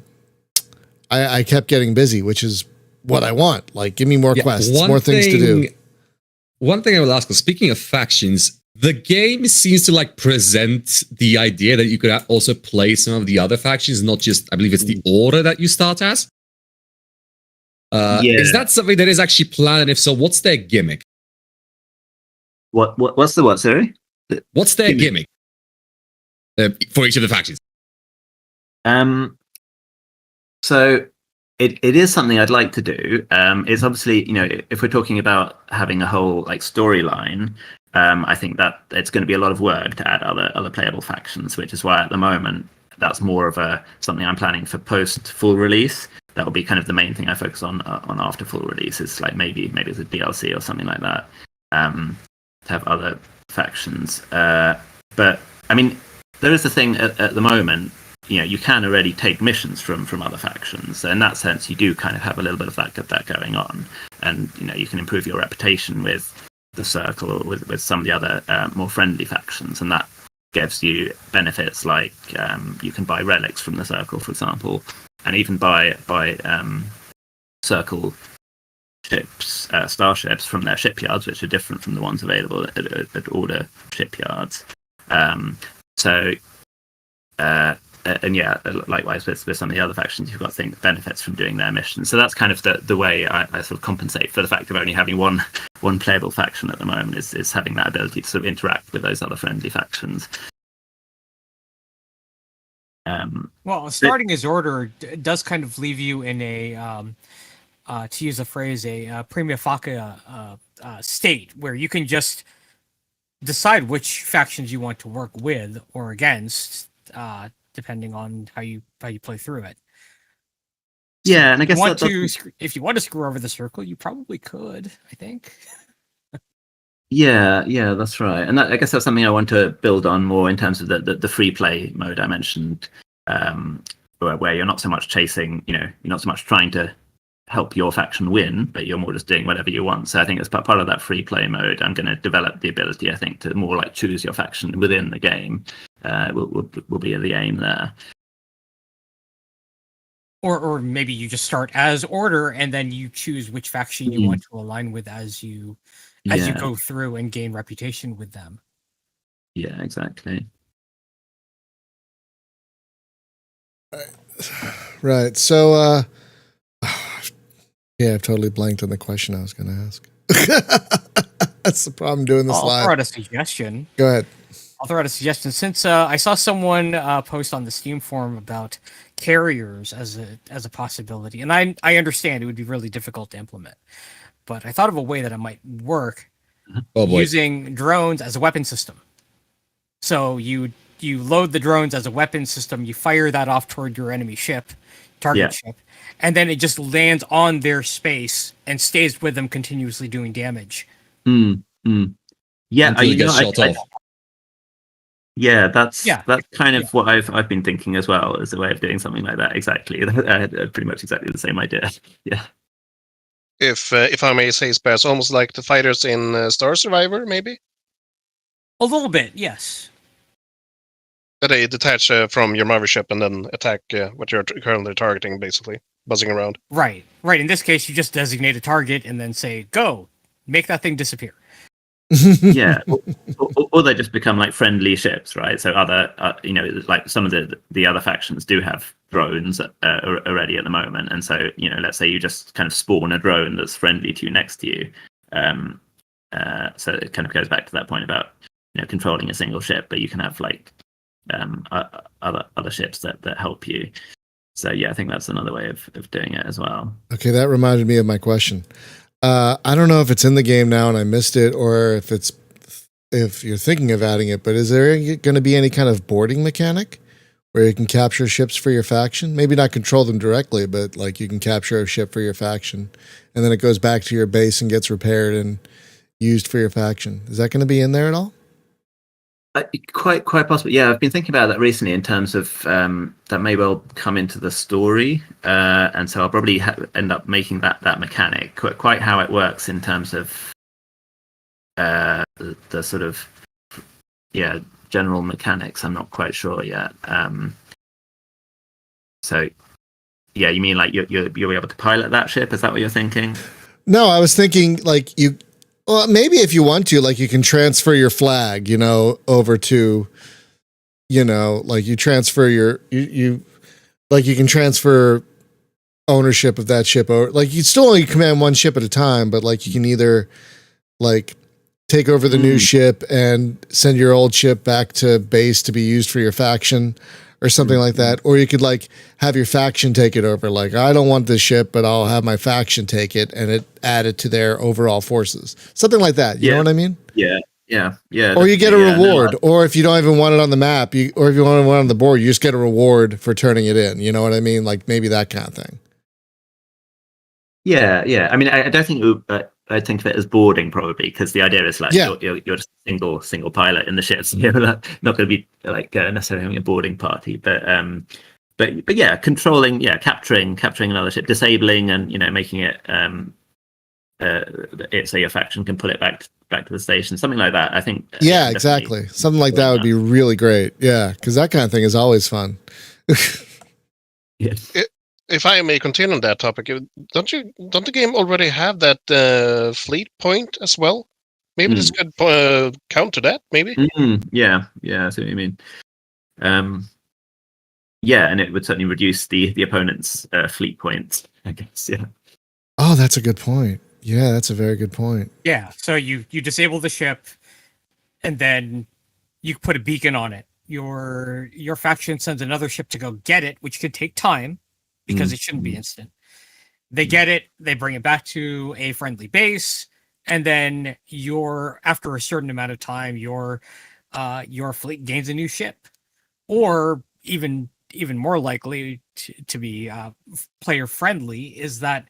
kept getting busy, which is what I want. Like, give me more quests, more things to do. One thing I will ask, speaking of factions, the game seems to like present the idea that you could also play some of the other factions, not just, I believe it's the order that you start as. Is that something that is actually planned? And if so, what's their gimmick? What's the what, sorry? What's their gimmick for each of the factions? So it is something I'd like to do. It's obviously, if we're talking about having a whole like storyline, I think that it's going to be a lot of work to add other playable factions, which is why at the moment that's more of something I'm planning for post full release. That will be kind of the main thing I focus on after full release. Is like maybe it's a DLC or something like that, to have other factions. But I mean, there is a thing at the moment. You can already take missions from other factions. So in that sense, you do kind of have a little bit of that going on, and you can improve your reputation with the Circle or with some of the other more friendly factions, and that gives you benefits like you can buy relics from the Circle, for example. And even buy Circle ships, starships from their shipyards, which are different from the ones available at Order shipyards. And yeah, likewise with some of the other factions, you've got benefits from doing their missions. So that's kind of the way I sort of compensate for the fact of only having one playable faction at the moment is having that ability to sort of interact with those other friendly factions. Well, starting as Order does kind of leave you in a, to use a phrase, a prima facie state where you can just decide which factions you want to work with or against, depending on how you play through it. So yeah, and I guess if you want to screw over the Circle, you probably could. I think. Yeah, that's right, and I guess that's something I want to build on more in terms of the free play mode I mentioned, where you're not so much chasing, you're not so much trying to help your faction win, but you're more just doing whatever you want. So I think as part of that free play mode, I'm going to develop the ability, I think, to more like choose your faction within the game. Will be the aim there. Or maybe you just start as Order and then you choose which faction you want to align with as you go through and gain reputation with them. Yeah, exactly. Right. So, yeah, I've totally blanked on the question I was going to ask. That's the problem doing this live. I'll throw out a suggestion. Go ahead. I'll throw out a suggestion. Since I saw someone post on the Steam forum about carriers as a possibility, and I understand it would be really difficult to implement, but I thought of a way that it might work using drones as a weapon system. So you load the drones as a weapon system, you fire that off toward your enemy target ship, and then it just lands on their space and stays with them, continuously doing damage. Yeah, until it gets shot off. Yeah, that's kind of what I've been thinking as well as a way of doing something like that. Exactly, I had pretty much exactly the same idea. Yeah. If I may say, Spaz, almost like the fighters in Star Survivor, maybe. A little bit, yes. They detach from your mothership and then attack what you're currently targeting, basically buzzing around. Right. In this case, you just designate a target and then say, "Go, make that thing disappear." Yeah, or they just become like friendly ships, right? So other, like some of the other factions do have drones already at the moment, and so let's say you just kind of spawn a drone that's friendly to you next to you, So it kind of goes back to that point about controlling a single ship, but you can have like other ships that help you. So yeah, I think that's another way of doing it as well. Okay, that reminded me of my question. I don't know if it's in the game now and I missed it, or if you're thinking of adding it, but is there going to be any kind of boarding mechanic where you can capture ships for your faction? Maybe not control them directly, but like you can capture a ship for your faction, and then it goes back to your base and gets repaired and used for your faction. Is that going to be in there at all? Quite possibly. Yeah, I've been thinking about that recently in terms of that may well come into the story, and so I'll probably end up making that mechanic. Quite how it works in terms of the sort of general mechanics, I'm not quite sure yet. So yeah, you mean like you'll be able to pilot that ship? Is that what you're thinking? No, I was thinking like well, maybe if you want to, like you can transfer your flag, over to, like you transfer you can transfer ownership of that ship over. Like you still only command one ship at a time, but like you can either like take over the new ship and send your old ship back to base to be used for your faction or something like that. Or you could like have your faction take it over. Like, I don't want this ship, but I'll have my faction take it and it add it to their overall forces. Something like that. You know what I mean? Yeah. Or you get a reward. Or if you don't even want it on the map, or if you want it on the board, you just get a reward for turning it in. You know what I mean? Like maybe that kind of thing. Yeah. I mean, I don't think I think of it as boarding probably, because the idea is like you're just a single pilot in the ship, so you're not going to be like necessarily having a boarding party, but yeah, controlling, capturing another ship, disabling, and making it so your faction can pull it back to the station, something like that. I think. Yeah, exactly. Something like that would be really great. Yeah, because that kind of thing is always fun. Yes. If I may continue on that topic, don't the game already have that fleet point as well? Maybe this could counter that. Maybe. Yeah. I see what you mean. Yeah, and it would certainly reduce the opponent's fleet points, I guess. Yeah. Oh, that's a good point. Yeah, that's a very good point. Yeah. So you disable the ship, and then you put a beacon on it. Your faction sends another ship to go get it, which could take time, because it shouldn't be instant. They get it, they bring it back to a friendly base, and then after a certain amount of time, your fleet gains a new ship. Or even more likely to be player friendly is that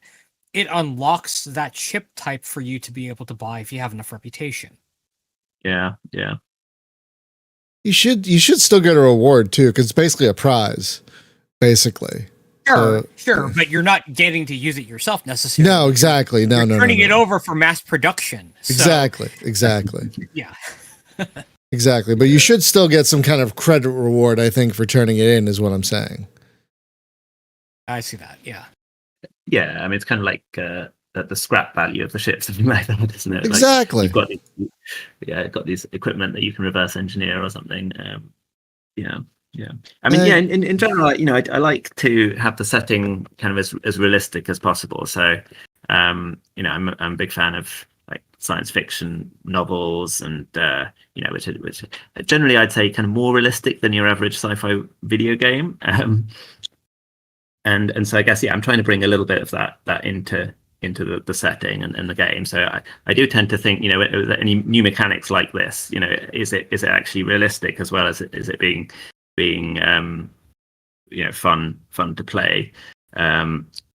it unlocks that ship type for you to be able to buy if you have enough reputation. Yeah. You should still get a reward too, because it's basically a prize, basically. Sure, but you're not getting to use it yourself necessarily. No, exactly. No, turning it over for mass production. So. Exactly. Yeah. Exactly, but you should still get some kind of credit reward, I think, for turning it in, is what I'm saying. I see that, yeah. Yeah, I mean, it's kind of like the scrap value of the ship, something like that, isn't it? Exactly. Like you've got these equipment that you can reverse engineer or something. Yeah. I mean, in general, I like to have the setting kind of as realistic as possible. So, I'm a big fan of like science fiction novels, and which generally I'd say kind of more realistic than your average sci-fi video game. And so I guess I'm trying to bring a little bit of that into the setting and the game. So I do tend to think, any new mechanics like this, is it actually realistic, as well as is it being fun to play.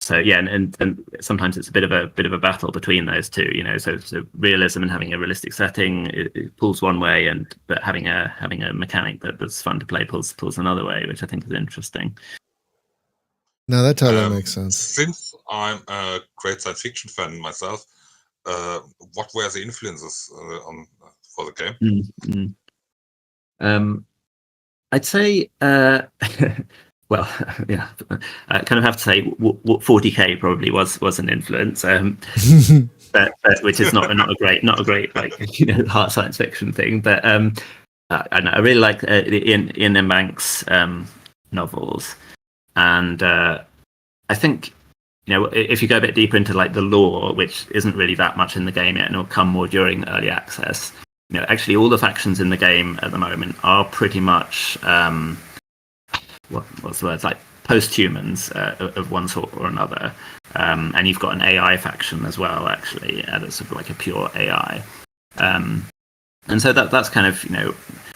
So yeah, and sometimes it's a bit of a battle between those two, so realism and having a realistic setting, it pulls one way, but having a mechanic that's fun to play pulls another way, which I think is interesting. No, that totally makes sense. Since I'm a great science fiction fan myself, what were the influences for the game? I'd say, well, yeah, I kind of have to say, 40K probably was an influence, but which is not a great like hard science fiction thing. But I really like Ian M. Banks' novels, and I think if you go a bit deeper into like the lore, which isn't really that much in the game yet, and it'll come more during early access. Actually, all the factions in the game at the moment are pretty much what's the word? Like post-humans of one sort or another, and you've got an AI faction as well. Actually, that's sort of like a pure AI, and so that's kind of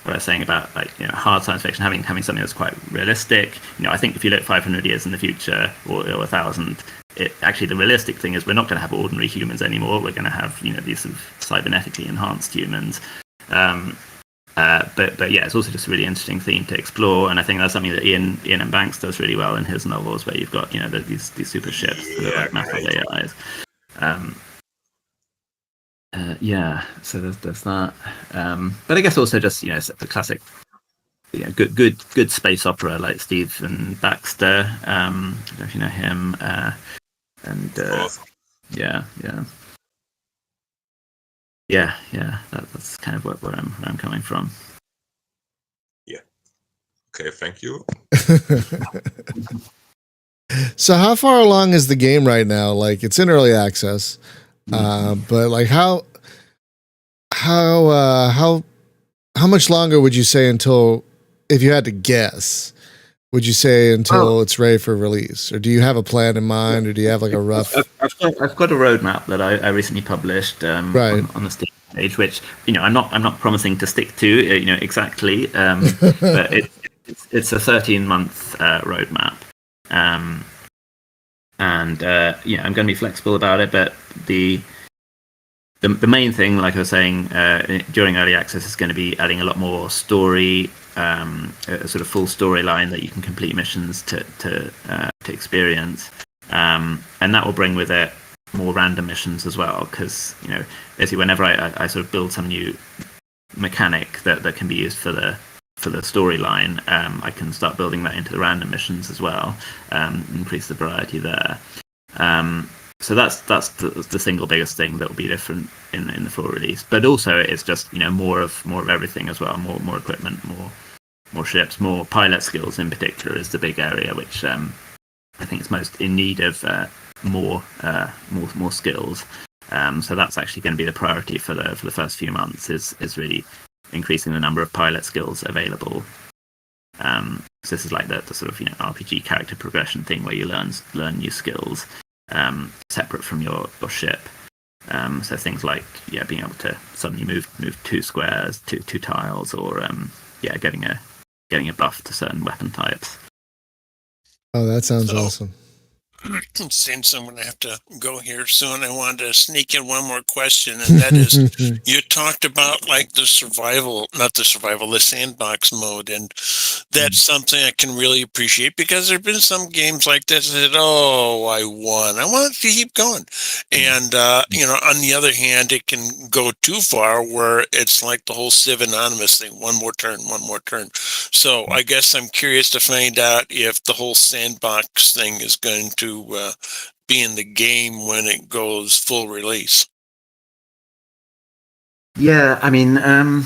what I was saying about like hard science fiction having something that's quite realistic. I think if you look 500 years in the future or 1,000. Actually, the realistic thing is we're not going to have ordinary humans anymore. We're going to have these sort of cybernetically enhanced humans. But yeah, it's also just a really interesting theme to explore, and I think that's something that Ian M. Banks does really well in his novels, where you've got these super ships that are like massive AIs. So there's that. But I guess also just the classic, good space opera like Stephen Baxter. I don't know if you know him. That's kind of where I'm coming from. Yeah. Okay, thank you. So how far along is the game right now? Like it's in early access, but like how much longer would you say until, if you had to guess, would you say until it's ready for release, or do you have a plan in mind, or do you have like a rough? I've got a roadmap that I recently published on the Steam page, which I'm not promising to stick to exactly, but it's a 13-month roadmap, and I'm going to be flexible about it. But the main thing, like I was saying, during early access is going to be adding a lot more story. A sort of full storyline that you can complete missions to experience, and that will bring with it more random missions as well. Because basically, whenever I sort of build some new mechanic that can be used for the storyline, I can start building that into the random missions as well, increase the variety there. So that's the single biggest thing that will be different in the full release. But also, it's just more of everything as well, more equipment, more ships, more pilot skills in particular is the big area, which I think is most in need of more skills. So that's actually going to be the priority for the first few months is really increasing the number of pilot skills available. So this is like the sort of RPG character progression thing where you learn new skills separate from your ship. So things like being able to suddenly move 2 squares, two tiles, or getting a buff to certain weapon types. Oh, that sounds awesome. Since I'm going to have to go here soon, I wanted to sneak in one more question, and that is, you talked about like the sandbox mode, and that's something I can really appreciate, because there have been some games like this that, I won. I want to keep going. And, on the other hand, it can go too far where it's like the whole Civ Anonymous thing, one more turn. So I guess I'm curious to find out if the whole sandbox thing is going to be in the game when it goes full release. Yeah, I mean, I'll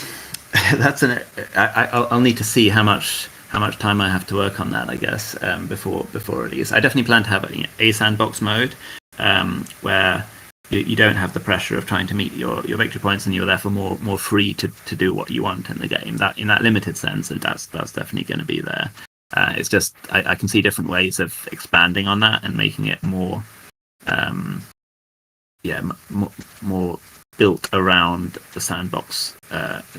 need to see how much time I have to work on that, I guess, before release. I definitely plan to have a sandbox mode where you don't have the pressure of trying to meet your victory points, and you're therefore more free to do what you want in the game. That in that limited sense, and that's definitely going to be there. It's just I can see different ways of expanding on that and making it more built around the sandbox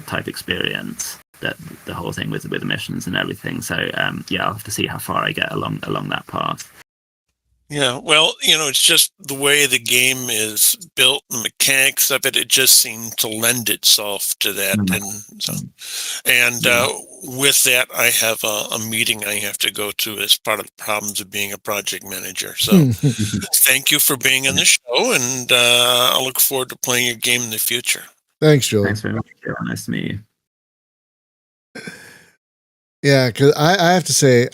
type experience, that the whole thing with the missions and everything. So I'll have to see how far I get along that path. Yeah, well, it's just the way the game is built, the mechanics of it just seemed to lend itself to that. With that, I have a meeting I have to go to as part of the problems of being a project manager. So thank you for being on the show, and I look forward to playing your game in the future. Thanks, Joel. Thanks very much. Nice to meet you. Yeah, because I have to say,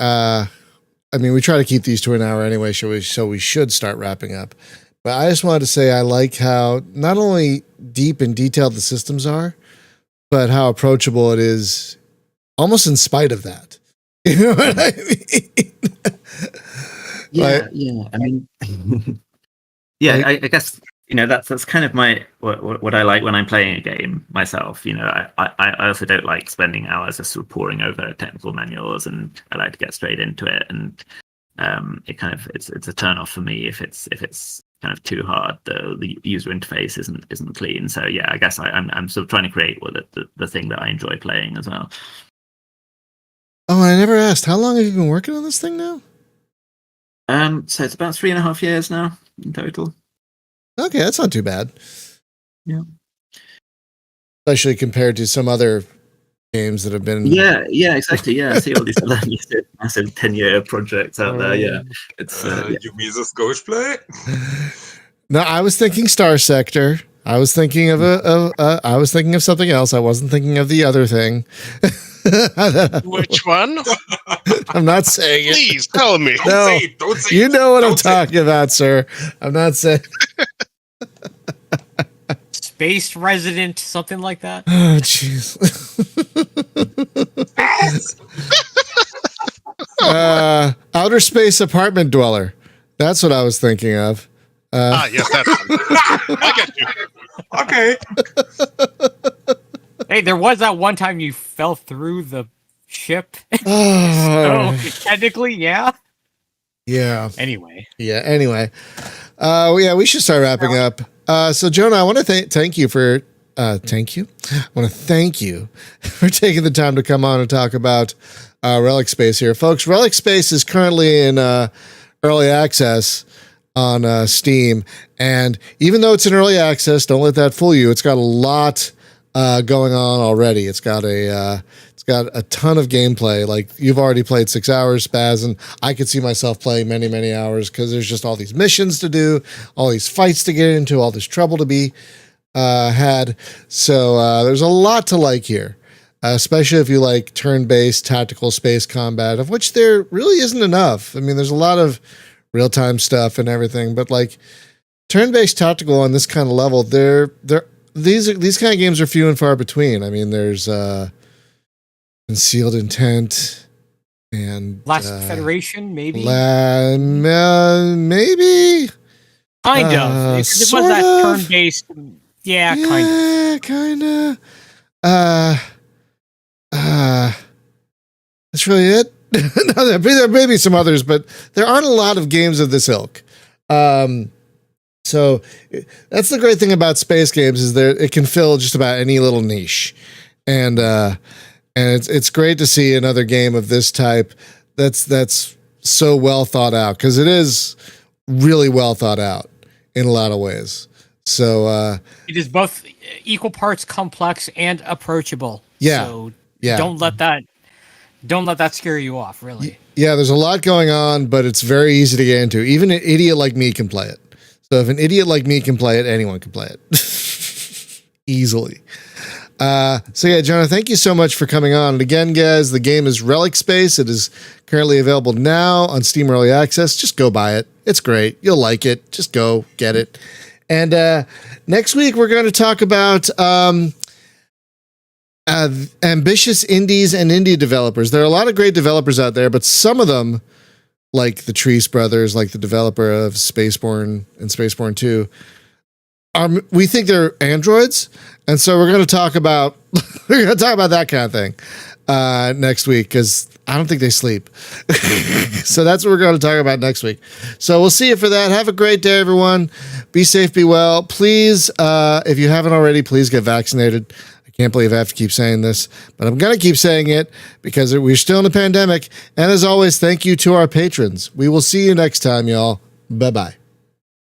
we try to keep these to an hour anyway, so we should start wrapping up. But I just wanted to say I like how not only deep and detailed the systems are, but how approachable it is, almost in spite of that. You know what I mean? Yeah, yeah. I mean, yeah. I guess that's kind of my what I like when I'm playing a game myself. I also don't like spending hours just sort of poring over technical manuals, and I like to get straight into it. And it's a turn off for me if it's kind of too hard. The user interface isn't clean. So yeah, I guess I'm sort of trying to create the thing that I enjoy playing as well. Oh, I never asked. How long have you been working on this thing now? So it's about 3.5 years now in total. Okay, that's not too bad. Yeah. Especially compared to some other games that have been. Yeah, exactly. Yeah, I see all these massive 10-year projects out there. Yeah, it's. You mean this Ghost play? No, I was thinking Star Sector. I was thinking of I was thinking of something else. I wasn't thinking of the other thing. Which one? I'm not saying it. Please tell me. No, Don't say you it. know what I'm Don't say it. talking about, sir. I'm not saying. Space Resident, something like that. Oh, jeez. Outer Space Apartment Dweller. That's what I was thinking of. Yes, that's one. I get you. Okay. Hey, there was that one time you fell through the ship. Oh, So technically, yeah. yeah. Anyway. Yeah. Anyway, yeah, we should start wrapping up. So, Jonah, I want to thank you for thank you. I want to thank you for taking the time to come on and talk about Relic Space here, folks. Relic Space is currently in early access on Steam, and even though it's in early access, don't let that fool you. It's got a lot going on already. It's got a ton of gameplay. Like, you've already played 6 hours, Spaz, and I could see myself playing many, many hours because there's just all these missions to do, all these fights to get into, all this trouble to be had. So there's a lot to like here, especially if you like turn-based tactical space combat, of which there really isn't enough. I mean, there's a lot of real-time stuff and everything, but like turn-based tactical on this kind of level, these kind of games are few and far between. I mean, there's Concealed Intent and Last Federation, maybe? Maybe? Kind of. It was sort that of. turn-based. Yeah, kind of. Yeah, kind of. That's really it. No, there may be some others, but there aren't a lot of games of this ilk. So that's the great thing about space games, is that it can fill just about any little niche, and it's great to see another game of this type that's so well thought out, because it is really well thought out in a lot of ways. So it is both equal parts complex and approachable. Yeah. So yeah. don't let that scare you off, really. Yeah, there's a lot going on, but it's very easy to get into. Even an idiot like me can play it. So if an idiot like me can play it, anyone can play it. Easily. So yeah, Jonah, thank you so much for coming on. And again, guys, the game is Relic Space. It is currently available now on Steam Early Access. Just go buy it. It's great. You'll like it. Just go get it. And next week, we're going to talk about ambitious indies and indie developers. There are a lot of great developers out there, but some of them, like the Treese brothers, like the developer of Spaceborne and Spaceborne 2, we think they're androids. And so we're going to talk about that kind of thing next week, because I don't think they sleep. So that's what we're going to talk about next week. So we'll see you for that. Have a great day, everyone. Be safe, be well. Please, if you haven't already, please get vaccinated. I can't believe I have to keep saying this, but I'm going to keep saying it because we're still in a pandemic. And as always, thank you to our patrons. We will see you next time, y'all. Bye-bye.